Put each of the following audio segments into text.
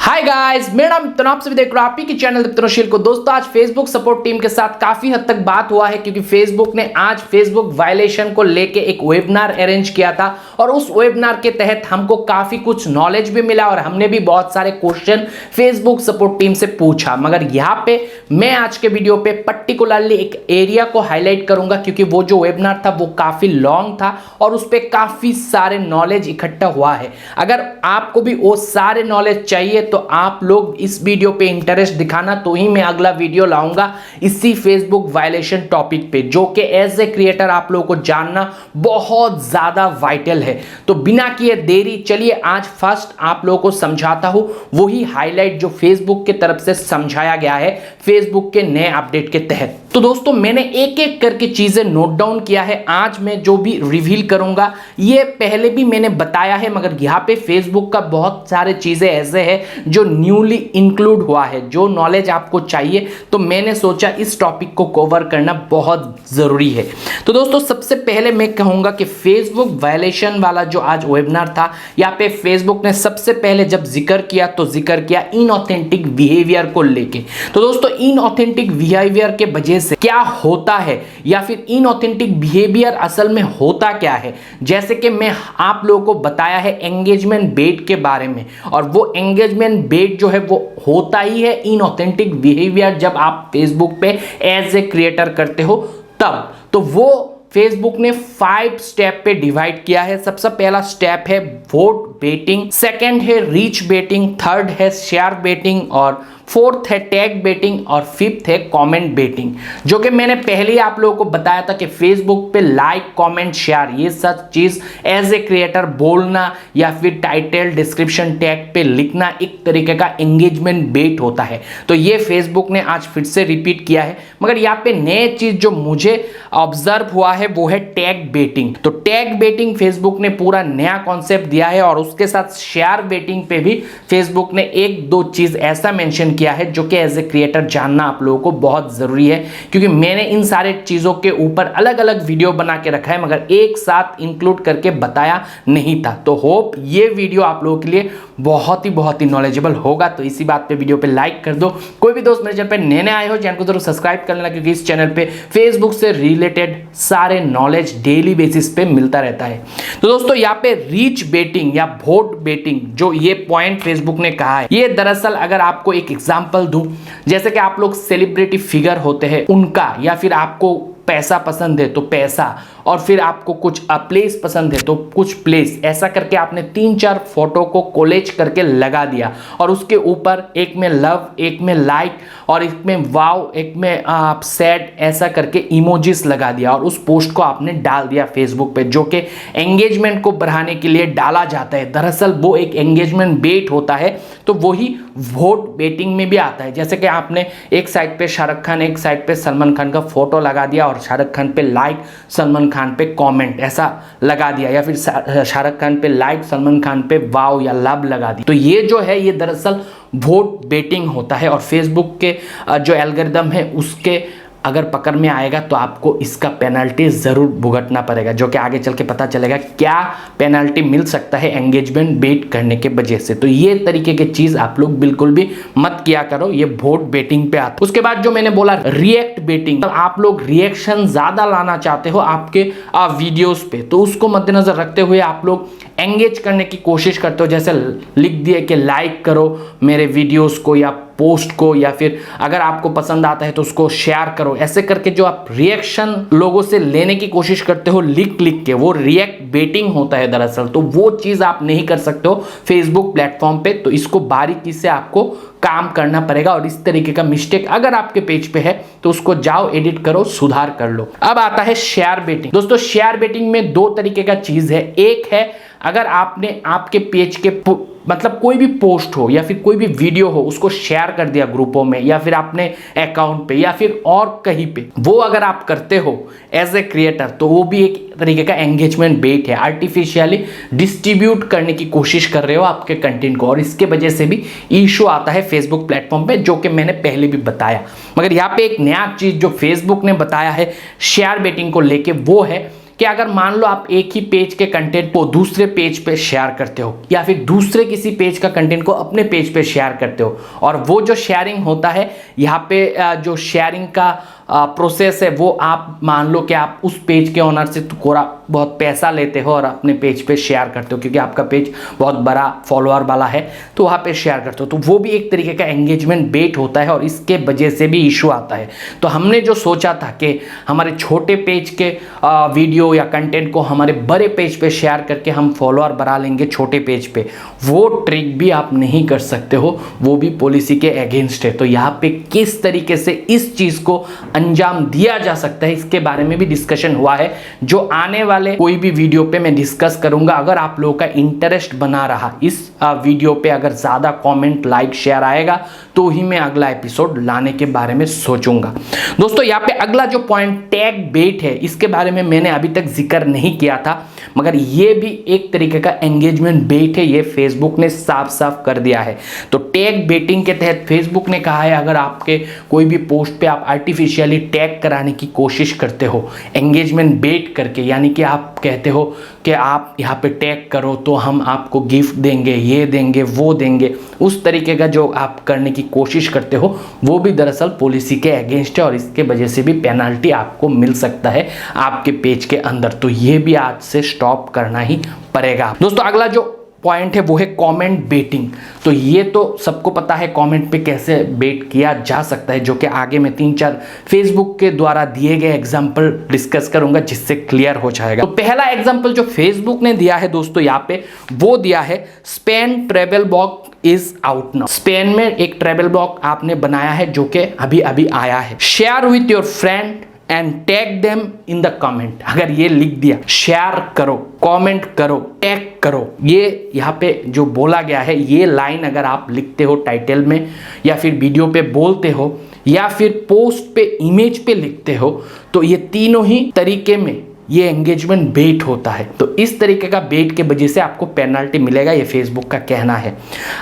Hi guys, मेरा नाम तनाब से देख रहे हो आप ही के चैनल दीप्तनशील को। दोस्तों, आज फेसबुक सपोर्ट टीम के साथ काफी हद तक बात हुआ है क्योंकि फेसबुक ने आज फेसबुक वायलेशन को लेके एक वेबिनार अरेंज किया था और उस वेबिनार के तहत हमको काफी कुछ नॉलेज भी मिला और हमने भी बहुत सारे क्वेश्चन फेसबुक सपोर्ट टीम से पूछा। मगर यहाँ पे मैं आज के वीडियो पे पर्टिकुलरली एक एरिया को हाईलाइट करूंगा क्योंकि वो जो वेबिनार था वो काफी लॉन्ग था और उस पर काफी सारे नॉलेज इकट्ठा हुआ है। अगर आपको भी वो सारे नॉलेज चाहिए तो आप लोग इस वीडियो पे इंटरेस्ट दिखाना, तो ही मैं अगला वीडियो लाऊंगा इसी फेसबुक वायलेशन टॉपिक पे, जो कि एज ए क्रिएटर आप लोगों को जानना बहुत ज्यादा वाइटल है। तो बिना किए देरी चलिए आज फर्स्ट आप लोगों को समझाता हूं वही हाईलाइट जो फेसबुक की तरफ से समझाया गया है फेसबुक के नए अपडेट के तहत। तो दोस्तों, मैंने एक एक करके चीजें नोट डाउन किया है। आज मैं जो भी रिवील करूंगा ये पहले भी मैंने बताया है, मगर यहाँ पे फेसबुक का बहुत सारे चीजें ऐसे हैं जो न्यूली इंक्लूड हुआ है, जो नॉलेज आपको चाहिए। तो मैंने सोचा इस टॉपिक को कवर करना बहुत जरूरी है। तो दोस्तों, सबसे पहले मैं कहूंगा कि फेसबुक वायलेशन वाला जो आज वेबिनार था, यहाँ पे फेसबुक ने सबसे पहले जब जिक्र किया तो जिक्र किया इनऑथेंटिक बिहेवियर को लेके। तो दोस्तों, इनऑथेंटिक बिहेवियर के वजह से क्या होता है या फिर इनऑथेंटिक बिहेवियर असल में होता क्या है, जैसे कि मैं आप लोगों को बताया है एंगेजमेंट बेट के बारे में। और वो एंगेजमेंट बेट जो है वो होता ही है इनऑथेंटिक बिहेवियर जब आप फेसबुक पे एज ए क्रिएटर करते हो तब। तो वो फेसबुक ने 5 स्टेप पे डिवाइड किया है। सबसे पहला स्टेप है वोट बेटिंग, सेकंड है रीच बेटिंग, थर्ड है शेयर बेटिंग और फोर्थ है टैग बेटिंग और फिफ्थ है कमेंट बेटिंग, जो कि मैंने पहले ही आप लोगों को बताया था कि फेसबुक पे लाइक कमेंट शेयर ये सब चीज एज ए क्रिएटर बोलना या फिर टाइटल डिस्क्रिप्शन टैग पे लिखना एक तरीके का एंगेजमेंट बेट होता है। तो ये फेसबुक ने आज फिर से रिपीट किया है। मगर यहाँ पे नए चीज जो मुझे ऑब्जर्व हुआ है वो है टैग बेटिंग। तो टैग बेटिंग फेसबुक ने पूरा नया कॉन्सेप्ट दिया है और उसके साथ शेयर बेटिंग पे भी फेसबुक ने एक दो चीज ऐसा मेंशन किया है जो कि एज ए क्रिएटर जानना आप लोगों को बहुत जरूरी है, क्योंकि मैंने इन सारे चीजों के ऊपर अलग अलग वीडियो बना के रखा है मगर एक साथ इंक्लूड करके बताया नहीं था। तो होप ये वीडियो आप लोगों के लिए बहुत ही नॉलेजेबल होगा। तो इसी बात पे वीडियो पे लाइक कर दो। कोई भी दोस्त मेरे चैनल पे नए आए हो चैनल को जरूर सब्सक्राइब कर लेना, क्योंकि इस चैनल पे फेसबुक से रिलेटेड सारे नॉलेज डेली बेसिस पे मिलता रहता है। तो दोस्तों, यहाँ पे रीच बेटिंग या वोट बेटिंग जो ये पॉइंट फेसबुक ने कहा है, ये दरअसल अगर आपको एक एग्जांपल दूं, जैसे कि आप लोग सेलिब्रिटी फिगर होते हैं उनका, या फिर आपको पैसा पसंद है तो पैसा, और फिर आपको कुछ प्लेस पसंद है तो कुछ प्लेस, ऐसा करके आपने 3-4 फोटो को कोलेज करके लगा दिया और उसके ऊपर एक में लव, एक में लाइक और एक में वाव, एक में आप सैड, ऐसा करके इमोजीज लगा दिया और उस पोस्ट को आपने डाल दिया फेसबुक पे, जो कि एंगेजमेंट को बढ़ाने के लिए डाला जाता है। दरअसल वो एक एंगेजमेंट बेट होता है। तो वही वोट बेटिंग में भी आता है, जैसे कि आपने एक साइड पे शाहरुख खान, एक साइड पे सलमान खान का फोटो लगा दिया और शाहरुख खान पे लाइक, सलमान खान पे कमेंट ऐसा लगा दिया, या फिर शाहरुख खान पे लाइक, सलमान खान पे वाव या लव लगा दिया। तो ये जो है ये दरअसल वोट बेटिंग होता है और फेसबुक के जो एल्गोरिदम है उसके अगर पकड़ में आएगा तो आपको इसका पेनल्टी जरूर भुगतना पड़ेगा, जो कि आगे चल के पता चलेगा क्या पेनल्टी मिल सकता है एंगेजमेंट बेट करने के वजह से। तो ये तरीके की चीज आप लोग बिल्कुल भी मत किया करो, ये वोट बेटिंग पे आता। उसके बाद जो मैंने बोला रिएक्ट बेटिंग, तो आप लोग रिएक्शन ज्यादा लाना चाहते हो आपके वीडियोस पे, तो उसको मद्देनजर रखते हुए आप लोग एंगेज करने की कोशिश करते हो, जैसे लिख दिए कि लाइक करो मेरे वीडियोस को या पोस्ट को, या फिर अगर आपको पसंद आता है तो उसको शेयर करो। ऐसे करके जो आप रिएक्शन लोगों से लेने की कोशिश करते हो लिख के, वो रिएक्ट बेटिंग होता है दरअसल। तो वो चीज आप नहीं कर सकते हो फेसबुक प्लेटफॉर्म पे। तो इसको बारीकी से आपको काम करना पड़ेगा और इस तरीके का मिस्टेक अगर आपके पेज पे है तो उसको जाओ एडिट करो, सुधार कर लो। अब आता है शेयर बेटिंग। दोस्तों, शेयर बेटिंग में 2 तरीके का चीज है। एक है अगर आपने आपके पेज के मतलब कोई भी पोस्ट हो या फिर कोई भी वीडियो हो उसको शेयर कर दिया ग्रुपों में या फिर अपने अकाउंट पे या फिर और कहीं पे, वो अगर आप करते हो एज ए क्रिएटर तो वो भी एक तरीके का एंगेजमेंट बेट है। आर्टिफिशियली डिस्ट्रीब्यूट करने की कोशिश कर रहे हो आपके कंटेंट को और इसके वजह से भी इशू आता है फेसबुक प्लेटफॉर्म पे, जो कि मैंने पहले भी बताया। मगर यहाँ पे एक नया चीज जो फेसबुक ने बताया है शेयर बेटिंग को लेके वो है कि अगर मान लो आप एक ही पेज के कंटेंट को दूसरे पेज पे शेयर करते हो या फिर दूसरे किसी पेज का कंटेंट को अपने पेज पे शेयर करते हो, और वो जो शेयरिंग होता है यहाँ पे जो शेयरिंग का प्रोसेस है वो आप मान लो कि आप उस पेज के ओनर से थोड़ा बहुत पैसा लेते हो और अपने पेज पे शेयर करते हो, क्योंकि आपका पेज बहुत बड़ा फॉलोअर वाला है तो वहाँ पे शेयर करते हो, तो वो भी एक तरीके का एंगेजमेंट बेट होता है और इसके वजह से भी इशू आता है। तो हमने जो सोचा था कि हमारे छोटे पेज के वीडियो या कंटेंट को हमारे बड़े पेज पे शेयर करके हम फॉलोअर बढ़ा लेंगे छोटे पेज पे, वो ट्रिक भी आप नहीं कर सकते हो, वो भी पॉलिसी के अगेंस्ट है। तो यहाँ पे किस तरीके से इस चीज को अंजाम दिया जा सकता है इसके बारे में भी डिस्कशन हुआ है, जो आने वाले कोई भी वीडियो पे मैं डिस्कस करूंगा। अगर आप लोगों का इंटरेस्ट बना रहा इस वीडियो पे, अगर ज्यादा कमेंट लाइक शेयर आएगा तो ही मैं अगला एपिसोड लाने के बारे में सोचूंगा। दोस्तों यहाँ पे अगला जो पॉइंट टैग बेट है, इसके बारे में मैंने अभी तक जिक्र नहीं किया था, मगर ये भी एक तरीके का एंगेजमेंट बेट है, ये फेसबुक ने साफ साफ कर दिया है। तो टैग बेटिंग के तहत फेसबुक ने कहा है अगर आपके कोई भी पोस्ट पे आप आर्टिफिशियली टैग कराने की कोशिश करते हो एंगेजमेंट बेट करके, यानी कि आप कहते हो कि आप यहाँ पे टैग करो तो हम आपको गिफ्ट देंगे, ये देंगे, वो देंगे, उस तरीके का जो आप करने की कोशिश करते हो वो भी दरअसल पॉलिसी के अगेंस्ट है और इसके वजह से भी पेनल्टी आपको मिल सकता है आपके पेज के अंदर। तो ये भी आज से स्टॉप करना ही पड़ेगा। दोस्तों अगला जो पॉइंट है वो है कमेंट बेटिंग। तो ये तो सबको पता है कमेंट पे कैसे बेट किया जा सकता है, जो कि आगे मैं 3-4 फेसबुक के द्वारा दिए गए एग्जांपल डिस्कस करूंगा जिससे क्लियर हो जाएगा। तो पहला एग्जांपल जो फेसबुक ने दिया है दोस्तों यहाँ पे वो दिया है Spain travel blog is out now. Spain में एक ट्रेवल ब्लॉग आपने बनाया है जो कि अभी अभी आया है। Share with your friend and tag them in the comment. अगर ये लिख दिया शेयर करो, कमेंट करो, टैग करो, ये यहाँ पे जो बोला गया है ये लाइन अगर आप लिखते हो टाइटल में या फिर वीडियो पे बोलते हो या फिर पोस्ट पे इमेज पे लिखते हो, तो ये तीनों ही तरीके में ये एंगेजमेंट बेट होता है। तो इस तरीके का बेट के वजह से आपको पेनल्टी मिलेगा, ये फेसबुक का कहना है।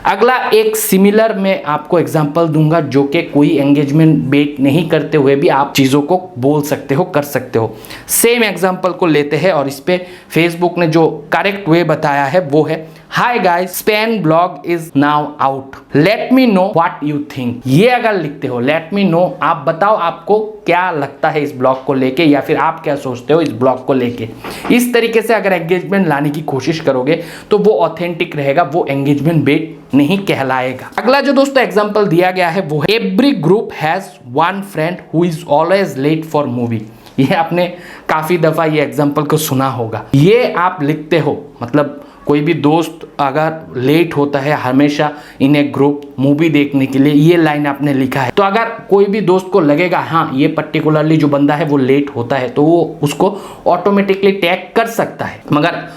अगला एक सिमिलर मैं आपको एग्जांपल दूंगा जो कि कोई एंगेजमेंट बेट नहीं करते हुए भी आप चीज़ों को बोल सकते हो, कर सकते हो। सेम एग्जांपल को लेते हैं और इस पे फेसबुक ने जो करेक्ट वे बताया है वो है hi guys Spain blog is now out, let me know what you think. ये अगर लिखते हो लेट मी नो, आप बताओ आपको क्या लगता है इस ब्लॉग को लेके या फिर आप क्या सोचते हो इस ब्लॉग को लेके। इस तरीके से अगर एंगेजमेंट लाने की कोशिश करोगे तो वो ऑथेंटिक रहेगा, वो एंगेजमेंट बेट नहीं कहलाएगा। अगला जो दोस्तों एग्जांपल दिया गया है वो है every group has one friend who is always late for movie. ये आपने काफी दफा ये एग्जांपल को सुना होगा। ये आप लिखते हो मतलब कोई भी दोस्त अगर लेट होता है हमेशा इन ए ग्रुप मूवी देखने के लिए, ये लाइन आपने लिखा है, तो अगर कोई भी दोस्त को लगेगा हाँ ये पर्टिकुलरली जो बंदा है वो लेट होता है तो वो उसको ऑटोमेटिकली टैग कर सकता है। मगर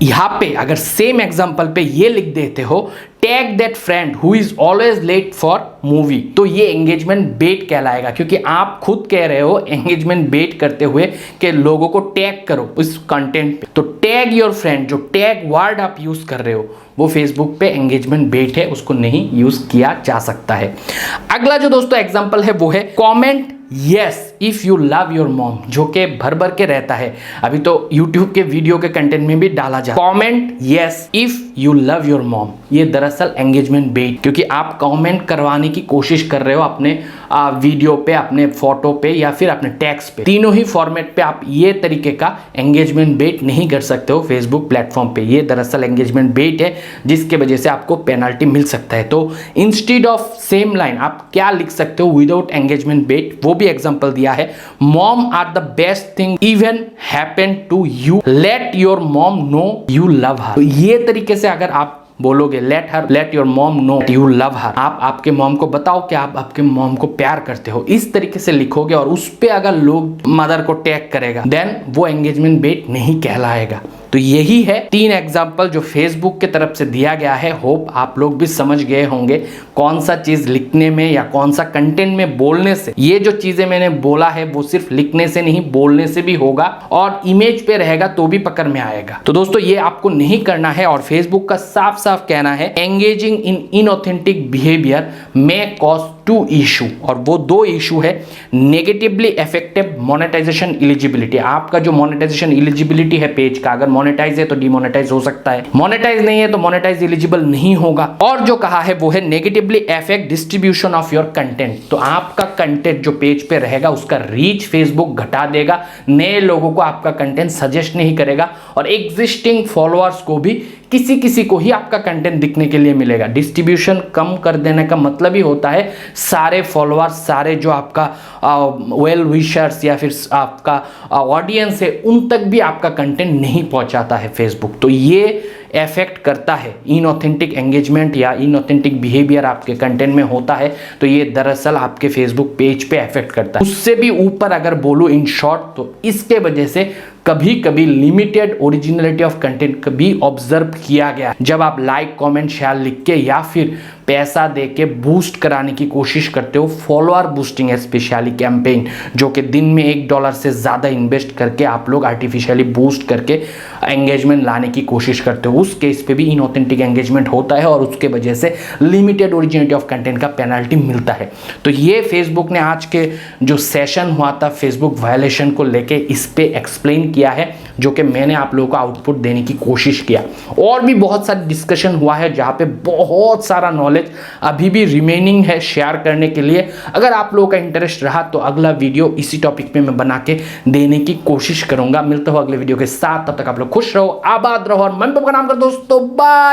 यहाँ पे अगर सेम एग्जांपल पे ये लिख देते हो tag that friend who is always late for movie, तो ये एंगेजमेंट बेट कहलाएगा, क्योंकि आप खुद कह रहे हो एंगेजमेंट बेट करते हुए कि लोगों को टैग करो इस कंटेंट पे। तो टैग योर फ्रेंड, जो टैग वर्ड आप यूज कर रहे हो वो फेसबुक पे एंगेजमेंट बेट है, उसको नहीं यूज किया जा सकता है। अगला जो दोस्तों एग्जांपल है वो है comment yes if you love your mom, जो कि भर भर के रहता है, अभी तो यूट्यूब के वीडियो के कंटेंट में भी डाला जाए। Comment yes if you love your mom, ये दरअसल एंगेजमेंट बेट, क्योंकि आप कमेंट करवाने की कोशिश कर रहे हो अपने वीडियो पे, अपने फोटो पे या फिर अपने टेक्स्ट पे, तीनों ही फॉर्मेट पे आप ये तरीके का एंगेजमेंट बेट नहीं कर सकते हो फेसबुक प्लेटफॉर्म पे। ये दरअसल एंगेजमेंट बेट है जिसके वजह से आपको पेनल्टी मिल सकता है। तो इंस्टेड ऑफ सेम लाइन आप क्या लिख सकते हो विदाउट एंगेजमेंट बेट, वो भी एग्जांपल दिया है। Mom are the best thing even happen to you, let your mom know you love her. तो ये तरीके से अगर आप बोलोगे let your mom know you love her, आप आपके मॉम को बताओ कि आप आपके मॉम को प्यार करते हो, इस तरीके से लिखोगे और उस पे अगर लोग मदर को टैग करेगा देन वो एंगेजमेंट बेट नहीं कहलाएगा। तो यही है 3 एग्जाम्पल जो फेसबुक के तरफ से दिया गया है। होप आप लोग भी समझ गए होंगे कौन सा चीज लिखने में या कौन सा कंटेंट में बोलने से, ये जो चीजें मैंने बोला है वो सिर्फ लिखने से नहीं बोलने से भी होगा और इमेज पे रहेगा तो भी पकड़ में आएगा। तो दोस्तों ये आपको नहीं करना है और फेसबुक का साफ साफ कहना है engaging in inauthentic behaviour may cause to issue, और वो 2 इशू है नेगेटिवली इफेक्टिव मोनेटाइजेशन एलिजिबिलिटी। आपका जो मोनेटाइजेशन एलिजिबिलिटी है पेज का, अगर मोनेटाइज है तो डिमोनेटाइज हो सकता है, मोनेटाइज नहीं है तो मोनेटाइज एलिजिबल नहीं होगा। और जो कहा है वो है negatively effect distribution of your content. तो आपका कंटेंट जो पेज पे रहेगा उसका रीच फेसबुक घटा देगा, नए लोगों को आपका कंटेंट सजेस्ट नहीं करेगा, और एग्जिस्टिंग फॉलोअर्स को भी किसी किसी को ही आपका कंटेंट दिखने के लिए मिलेगा। डिस्ट्रीब्यूशन कम कर देने का मतलब ही होता है सारे फॉलोअर्स, सारे जो आपका वेल विशर्स या फिर आपका ऑडियंस है उन तक भी आपका कंटेंट नहीं पहुंचाता है फेसबुक। तो ये इफेक्ट करता है, इनऑथेंटिक एंगेजमेंट या इनऑथेंटिक बिहेवियर आपके कंटेंट में होता है तो ये दरअसल आपके फेसबुक पेज पे इफेक्ट करता है। उससे भी ऊपर अगर बोलूं इन शॉर्ट, तो इसके वजह से कभी कभी लिमिटेड ओरिजिनलिटी ऑफ कंटेंट कभी ऑब्जर्व किया गया। जब आप लाइक कमेंट शेयर लिख के या फिर पैसा दे के बूस्ट कराने की कोशिश करते हो, फॉलोअर बूस्टिंग है स्पेशली कैंपेन, जो कि दिन में $1 से ज़्यादा इन्वेस्ट करके आप लोग आर्टिफिशियली बूस्ट करके एंगेजमेंट लाने की कोशिश करते हो, उस केस पे भी इनऑथेंटिक एंगेजमेंट होता है और उसके वजह से लिमिटेड ओरिजिनलिटी ऑफ कंटेंट का पेनल्टी मिलता है। तो ये फेसबुक ने आज के जो सेशन हुआ था फेसबुक वायलेशन को लेके, इस पे एक्सप्लेन किया है, जो कि मैंने आप लोगों को आउटपुट देने की कोशिश किया। और भी बहुत सारा डिस्कशन हुआ है जहां पे बहुत सारा नॉलेज अभी भी रिमेनिंग है शेयर करने के लिए। अगर आप लोगों का इंटरेस्ट रहा तो अगला वीडियो इसी टॉपिक पे मैं बना के देने की कोशिश करूंगा। मिलते हो अगले वीडियो के साथ, तब तक आप लोग खुश रहो, आबाद रहो और मन का नाम कर दोस्तों, बाय।